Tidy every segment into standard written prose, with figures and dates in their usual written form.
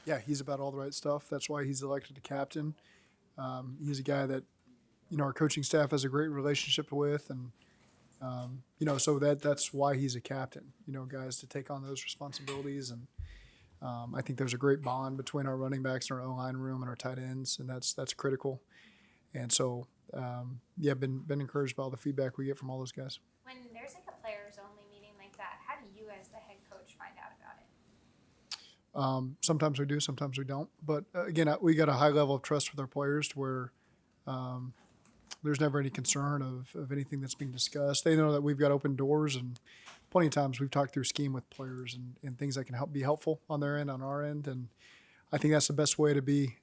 Yeah, he's about all the right stuff. That's why he's elected to captain. He's a guy that our coaching staff has a great relationship with, and so that's why he's a captain. Guys to take on those responsibilities, and I think there's a great bond between our running backs and our O-line room and our tight ends, and that's critical. And so, been encouraged by all the feedback we get from all those guys. When there's like a players only meeting like that, how do you as the head coach find out about it? Sometimes we do, sometimes we don't. But again, we got a high level of trust with our players to where there's never any concern of anything that's being discussed. They know that we've got open doors, and plenty of times we've talked through scheme with players and things that can be helpful on their end, on our end. And I think that's the best way to be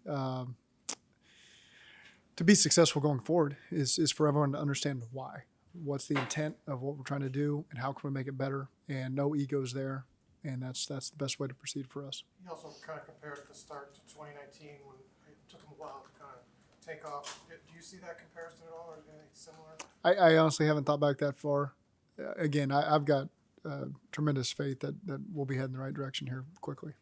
successful going forward is for everyone to understand why. What's the intent of what we're trying to do, and how can we make it better? And no egos there, and that's the best way to proceed for us. You also kind of compared the start to 2019 when it took them a while to kind of take off. Do you see that comparison at all, or anything similar? I honestly haven't thought back that far. Again, I've got tremendous faith that we'll be heading in the right direction here quickly.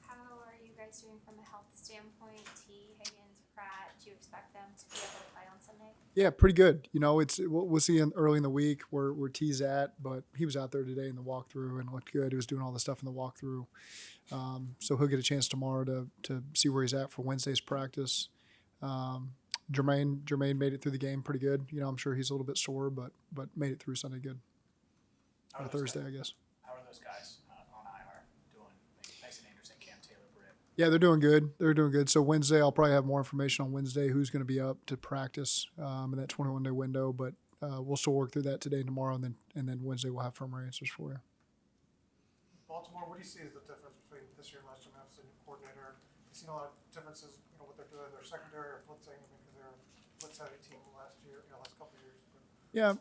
How are you guys doing from a health standpoint? T, Higgins, Pratt, do you expect them to be able to play on Sunday? Yeah, pretty good. We'll see early in the week where T's at, but he was out there today in the walkthrough and looked good. He was doing all the stuff in the walkthrough. So he'll get a chance tomorrow to see where he's at for Wednesday's practice. Jermaine made it through the game pretty good. I'm sure he's a little bit sore, but made it through Sunday good. Or Thursday, I guess. How are those guys on IR doing? Mason Anderson, Cam Taylor, Britt? Yeah, they're doing good. They're doing good. So Wednesday, I'll probably have more information on Wednesday who's going to be up to practice in that 21-day window. But we'll still work through that today and tomorrow, and then Wednesday we'll have firmer answers for you. Baltimore, what do you see as the difference between this year and last year? Obviously, new coordinator. You've seen a lot of differences, what they're doing, their secondary or blitzing. Because they're a blitz-heavy team last couple of years. But Yeah.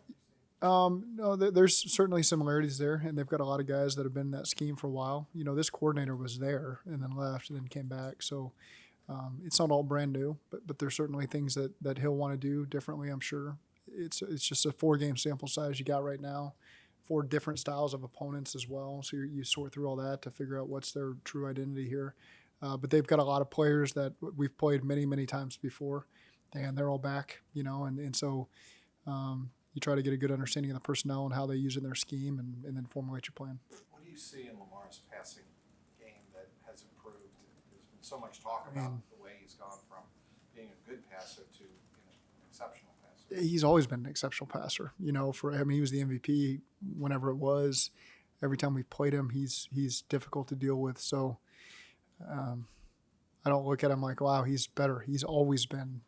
No, there's certainly similarities there, and they've got a lot of guys that have been in that scheme for a while. This coordinator was there and then left and then came back, so it's not all brand new, but there's certainly things that he'll want to do differently, I'm sure. It's just a 4-game sample size you got right now, 4 different styles of opponents as well, so you sort through all that to figure out what's their true identity here. But they've got a lot of players that we've played many, many times before, and they're all back, and so you try to get a good understanding of the personnel and how they use it in their scheme, and then formulate your plan. What do you see in Lamar's passing game that has improved? There's been so much talk about the way he's gone from being a good passer to an exceptional passer. He's always been an exceptional passer. He was the MVP whenever it was. Every time we've played him, he's difficult to deal with. So I don't look at him like, wow, he's better. He's always been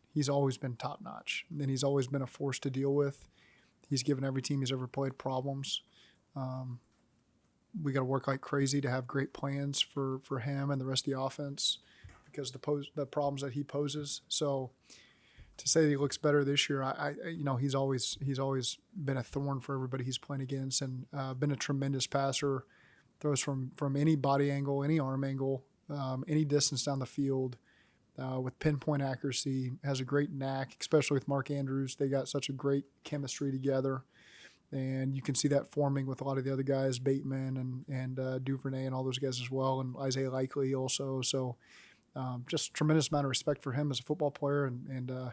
top notch. And then he's always been a force to deal with. He's given every team he's ever played problems. We got to work like crazy to have great plans for him and the rest of the offense because the problems that he poses. So to say he looks better this year, he's always been a thorn for everybody he's playing against, and been a tremendous passer. Throws from any body angle, any arm angle, any distance down the field. With pinpoint accuracy, has a great knack, especially with Mark Andrews. They got such a great chemistry together, and you can see that forming with a lot of the other guys, Bateman and Duvernay and all those guys as well, and Isaiah Likely also. So just tremendous amount of respect for him as a football player, and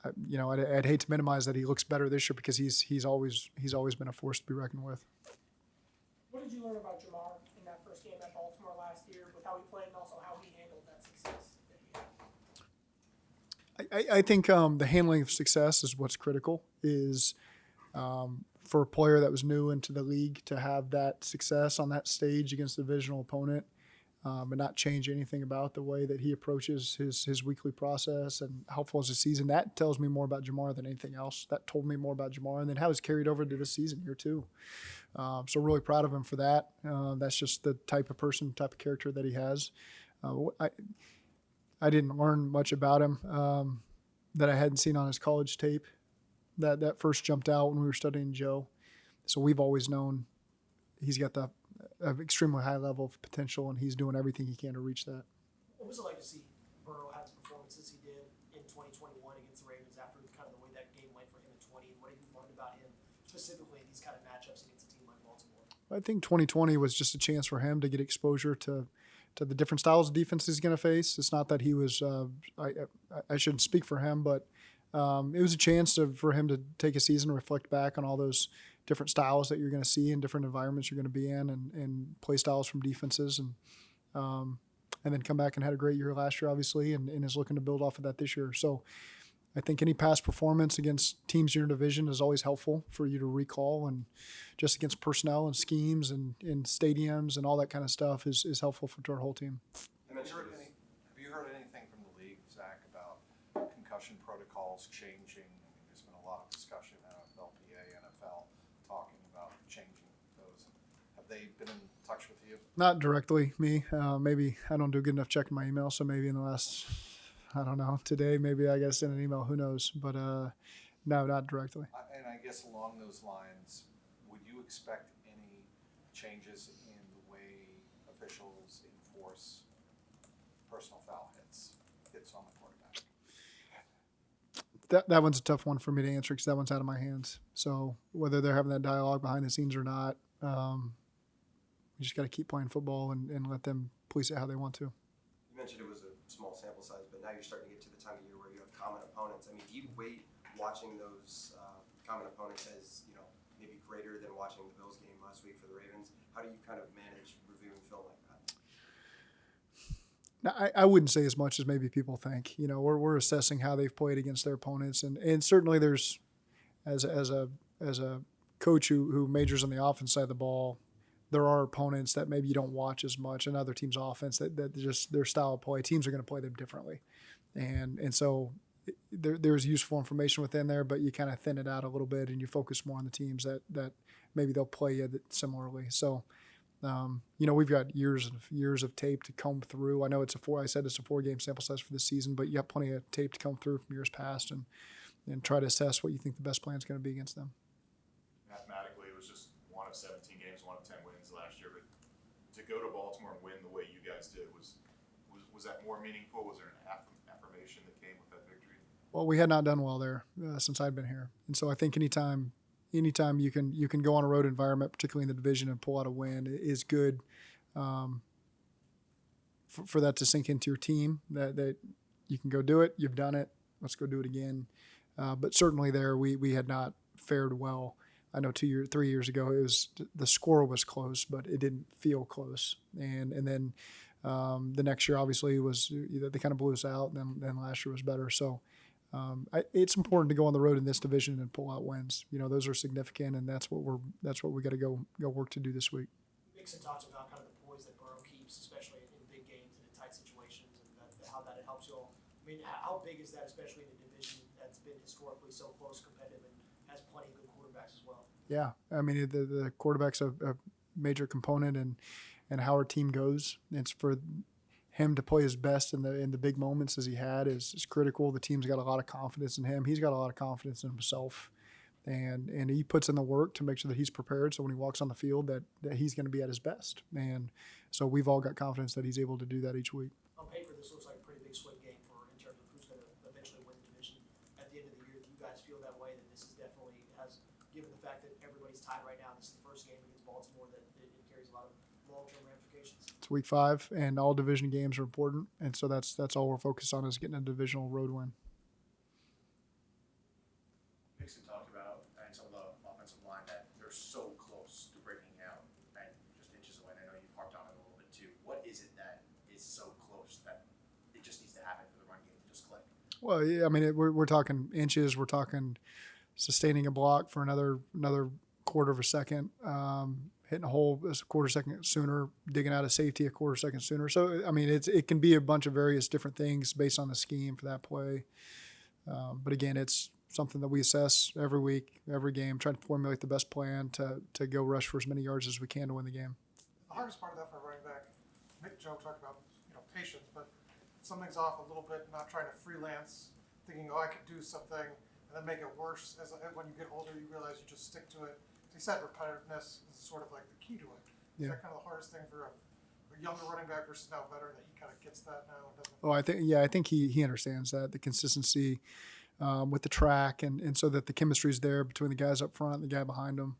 I'd hate to minimize that he looks better this year because he's always been a force to be reckoned with. What did you learn about Jamar in that first game at Baltimore last year with how he played and also how he handled that success that he had? I think the handling of success is what's critical. Is for a player that was new into the league to have that success on that stage against a divisional opponent, and not change anything about the way that he approaches his weekly process and how full is his season. That tells me more about Jamar than anything else. That told me more about Jamar, and then how it's carried over to this season here too. So really proud of him for that. That's just the type of person, type of character that he has. I didn't learn much about him that I hadn't seen on his college tape. That first jumped out when we were studying Joe. So we've always known he's got the extremely high level of potential, and he's doing everything he can to reach that. What was it like to see Burrow have the performances he did in 2021 against the Ravens after kind of the way that game went for him in 20? And what have you learned about him specifically in these kind of matchups against a team like Baltimore? I think 2020 was just a chance for him to get exposure to the different styles of defense he's going to face. It's not that he was I shouldn't speak for him, but it was a chance for him to take a season and reflect back on all those different styles that you're going to see in different environments you're going to be in, and play styles from defenses, and then come back and had a great year last year, obviously, and is looking to build off of that this year. So I think any past performance against teams in your division is always helpful for you to recall, and just against personnel and schemes and stadiums and all that kind of stuff is helpful for our whole team. Have you heard anything from the league, Zach, about concussion protocols changing? I mean, there's been a lot of discussion out of LPA, NFL, talking about changing those. Have they been in touch with you? Not directly, me. Maybe I don't do a good enough checking my email, so maybe in the last, I don't know, today maybe I got to send an email. Who knows? But no, not directly. And I guess along those lines, would you expect any changes in the way officials enforce personal foul hits on the quarterback? That one's a tough one for me to answer because that one's out of my hands. So whether they're having that dialogue behind the scenes or not, you just got to keep playing football and let them police it how they want to. You mentioned it was a small sample size, but now you're starting to get to the time of year where you have common opponents. I mean, do you weight watching those common opponents as, maybe greater than watching the Bills game last week for the Ravens? How do you kind of manage reviewing film like that? Now, I wouldn't say as much as maybe people think. We're assessing how they've played against their opponents, and certainly there's as a coach who majors on the offense side of the ball, there are opponents that maybe you don't watch as much, and other teams' offense that just their style of play. Teams are going to play them differently, and so there's useful information within there, but you kind of thin it out a little bit, and you focus more on the teams that maybe they'll play you similarly. So, we've got years of tape to comb through. I know it's a 4-game sample size for this season, but you have plenty of tape to comb through from years past and try to assess what you think the best plan is going to be against them. Mathematically, it was just one of 17 games, one of 10 wins last year. But to go to Baltimore and win the way you guys did, was that more meaningful? Was there an affirmation that came with that victory? Well, we had not done well there since I'd been here, and so I think anytime you can go on a road environment, particularly in the division, and pull out a win is good. For that to sink into your team, that you can go do it. You've done it. Let's go do it again. But certainly there we had not fared well. I know 3 years ago the score was close, but it didn't feel close. And then the next year obviously was they kind of blew us out, and then last year was better. So it's important to go on the road in this division and pull out wins. Those are significant, and that's what we got to go work to do this week. Mixon talks about kind of the poise that Burrow keeps, especially in big games and in tight situations, and how that helps you all. I mean, how big is that, especially in a division that's been historically so close, competitive, and has plenty of good quarterbacks as well? Yeah, I mean the quarterback's a major component and how our team goes. It's for him to play his best in the big moments as he had is critical. The team's got a lot of confidence in him. He's got a lot of confidence in himself, and he puts in the work to make sure that he's prepared. So when he walks on the field, that he's going to be at his best. And so we've all got confidence that he's able to do that each week. On paper, this looks like a pretty big swing game in terms of who's going to eventually win the division at the end of the year. Do you guys feel that way? That this is definitely has, given the fact that everybody's tied right now, this is the first game against Baltimore, that it carries a lot of long-term ramifications. It's week 5, and all division games are important, and so that's all we're focused on is getting a divisional road win. Mixon talked about, and some of the offensive line, that they're so close to breaking out and just inches away. And I know you've harped on it a little bit too. What is it that is so close that it just needs to happen for the run game to just click? Well, yeah, I mean we're talking inches. We're talking sustaining a block for another quarter of a second, hitting a hole a quarter second sooner, digging out of safety a quarter second sooner. So I mean it can be a bunch of various different things based on the scheme for that play. But again, it's something that we assess every week, every game, trying to formulate the best plan to go rush for as many yards as we can to win the game. The hardest part of that for a running back, Joe talked about patience, but if something's off a little bit, not trying to freelance, thinking I could do something, and then make it worse. When you get older, you realize you just stick to it. He said repetitiveness is sort of like the key to it. Is that kind of the hardest thing for a younger running back versus now veteran, that he kind of gets that now and doesn't? I think he understands that, the consistency with the track, and so that the chemistry is there between the guys up front and the guy behind him.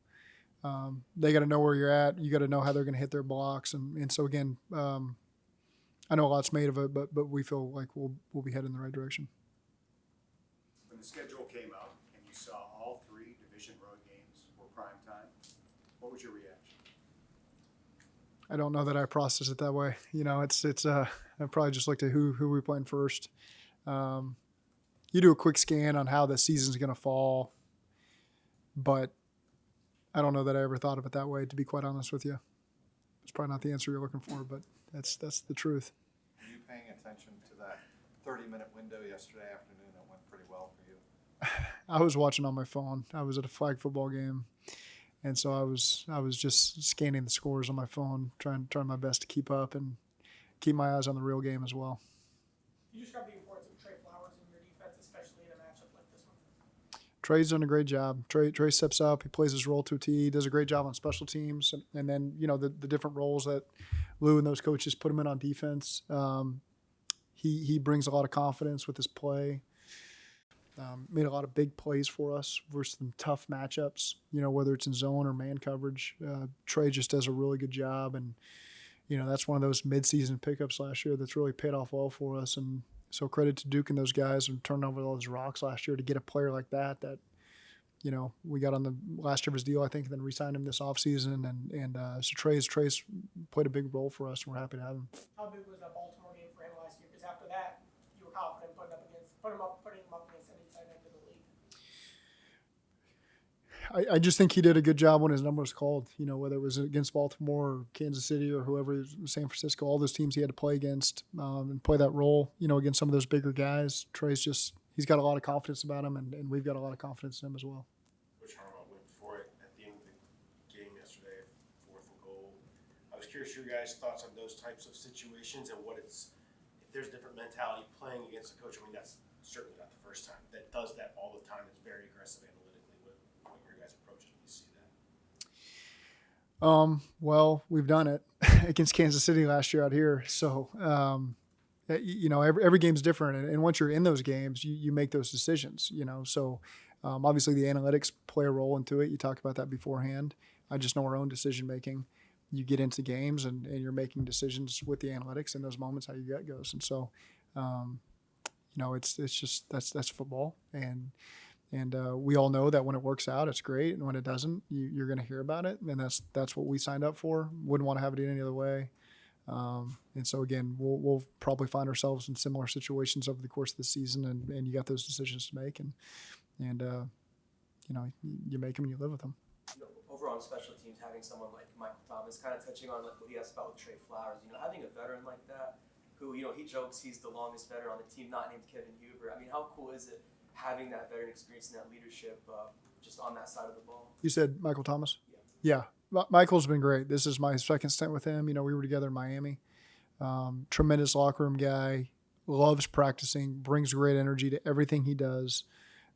They got to know where you're at. You got to know how they're going to hit their blocks. And so again, I know a lot's made of it, but we feel like we'll be heading in the right direction. When the schedule came out and you saw all 3 division road games were prime time, what was your reaction? I don't know that I process it that way. I probably just looked at who we playing first. You do a quick scan on how the season's going to fall, but I don't know that I ever thought of it that way, to be quite honest with you. It's probably not the answer you're looking for, but that's the truth. Were you paying attention to that 30-minute window yesterday afternoon that went pretty well for you? I was watching on my phone. I was at a flag football game, and so I was just scanning the scores on my phone, trying my best to keep up and keep my eyes on the real game as well. Can you describe the importance of Trey Flowers in your defense, especially in a matchup like this one? Trey's done a great job. Trey steps up. He plays his role to a T. He does a great job on special teams. And then, the different roles that Lou and those coaches put him in on defense. He brings a lot of confidence with his play. Made a lot of big plays for us versus some tough matchups, whether it's in zone or man coverage. Trey just does a really good job. And, that's one of those midseason pickups last year that's really paid off well for us. And so credit to Duke and those guys and turning over all those rocks last year to get a player like that, we got on the last year of his deal, I think, and then re-signed him this offseason. And so Trey's played a big role for us, and we're happy to have him. How big was that Baltimore game for him last year? Because after that, you were confident putting him up against any tight end in the league. I just think he did a good job when his number was called, whether it was against Baltimore or Kansas City or whoever, San Francisco, all those teams he had to play against and play that role, against some of those bigger guys. He's got a lot of confidence about him, and we've got a lot of confidence in him as well. Coach Harbaugh went for it at the end of the game yesterday, 4th and goal. I was curious your guys' thoughts on those types of situations and if there's a different mentality playing against a coach. I mean, that's certainly not the first time that does that all the time. It's very aggressive analytically. What your guys' approach is when you see that? Well, we've done it against Kansas City last year out here. So, every game's different. And once you're in those games, you make those decisions, So, obviously the analytics play a role into it. You talked about that beforehand. I just know our own decision making. You get into games and you're making decisions with the analytics in those moments, how your gut goes. And so, it's just that's football. And we all know that when it works out, it's great, and when it doesn't, you're going to hear about it, and that's what we signed up for. Wouldn't want to have it any other way. And so again, we'll probably find ourselves in similar situations over the course of the season, and you got those decisions to make, and you make them and you live with them. Overall on special teams, having someone like Michael Thomas, kind of touching on what he asked about with Trey Flowers, having a veteran like that, who he jokes he's the longest veteran on the team, not named Kevin Huber. I mean, how cool is it having that veteran experience and that leadership just on that side of the ball? You said Michael Thomas? Yeah. Michael's been great. This is my second stint with him. We were together in Miami. Tremendous locker room guy, loves practicing, brings great energy to everything he does.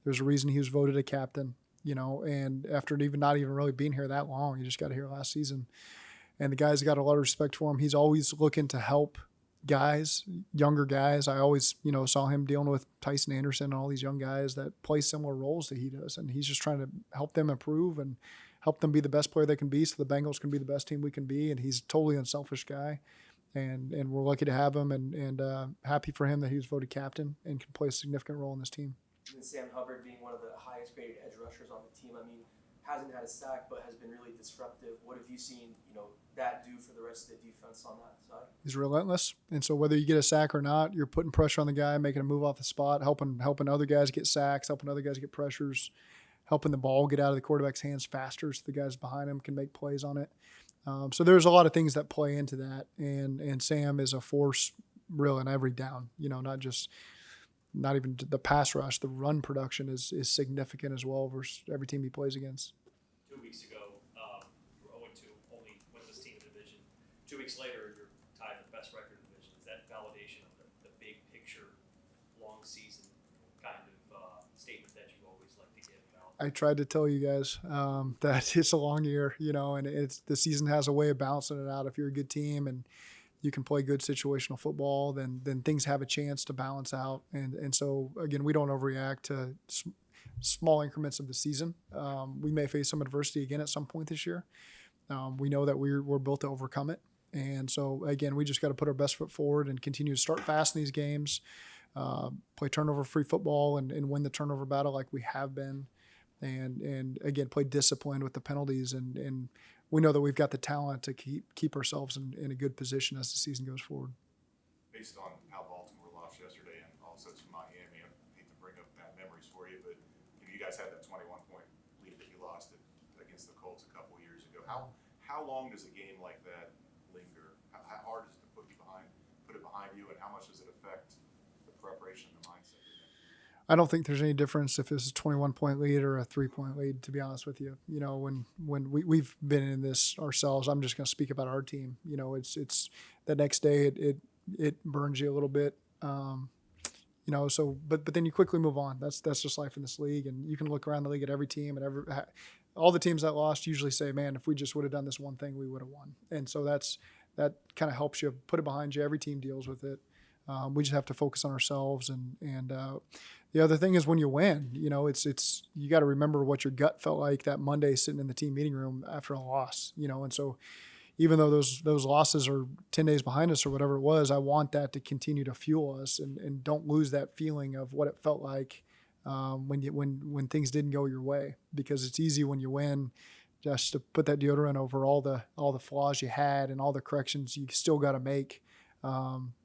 There's a reason he was voted a captain, and after not even really being here that long, he just got here last season. And the guys got a lot of respect for him. He's always looking to help guys, younger guys. I always, saw him dealing with Tyson Anderson and all these young guys that play similar roles that he does. And he's just trying to help them improve and help them be the best player they can be so the Bengals can be the best team we can be. And he's a totally unselfish guy. And we're lucky to have him and happy for him that he was voted captain and can play a significant role in this team. And Sam Hubbard being one of the highest graded edge rushers on the team, I mean, hasn't had a sack but has been really disruptive. What have you seen, that do for the rest of the defense on that side? He's relentless. And so whether you get a sack or not, you're putting pressure on the guy, making him move off the spot, helping other guys get sacks, helping other guys get pressures, helping the ball get out of the quarterback's hands faster so the guys behind him can make plays on it. So there's a lot of things that play into that. And Sam is a force real in every down, not even the pass rush, the run production is significant as well versus every team he plays against. 2 weeks ago, you were 0-2, only win this team division. 2 weeks later, you're tied for the best record in the division. Is that validation of the big picture, long season kind of statement that you always like to give out? I tried to tell you guys that it's a long year, and the season has a way of balancing it out. If you're a good team and you can play good situational football, then things have a chance to balance out. And so, again, we don't overreact to small increments of the season. We may face some adversity again at some point this year. We know that we're built to overcome it. And so, again, we just got to put our best foot forward and continue to start fast in these games, play turnover-free football and win the turnover battle like we have been, and again, play disciplined with the penalties. And we know that we've got the talent to keep ourselves in a good position as the season goes forward. Based on how Baltimore lost yesterday and also to Miami, I hate to bring up bad memories for you, but you guys had that 21-point lead that you lost against the Colts a couple years ago. How long does a game like that linger? How hard is it to put it behind you, and how much does it affect the preparation and the mindset? I don't think there's any difference if it's a 21-point lead or a 3-point lead, to be honest with you. You know, when we've been in this ourselves, I'm just going to speak about our team. You know, it's the next day it burns you a little bit. You know, so but then you quickly move on. That's just life in this league, and you can look around the league at every team and all the teams that lost usually say, "Man, if we just would have done this one thing, we would have won." And so that kind of helps you put it behind you. Every team deals with it. We just have to focus on ourselves. And the other thing is when you win, you know, it's you got to remember what your gut felt like that Monday sitting in the team meeting room after a loss. You know, and so even though those losses are 10 days behind us or whatever it was, I want that to continue to fuel us and don't lose that feeling of what it felt like when things didn't go your way, because it's easy when you win just to put that deodorant over all the flaws you had and all the corrections you still got to make,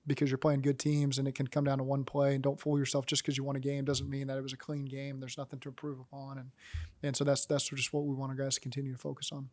because you're playing good teams and it can come down to one play. And don't fool yourself, just because you won a game doesn't mean that it was a clean game. There's nothing to improve upon, and so that's just what we want our guys to continue to focus on.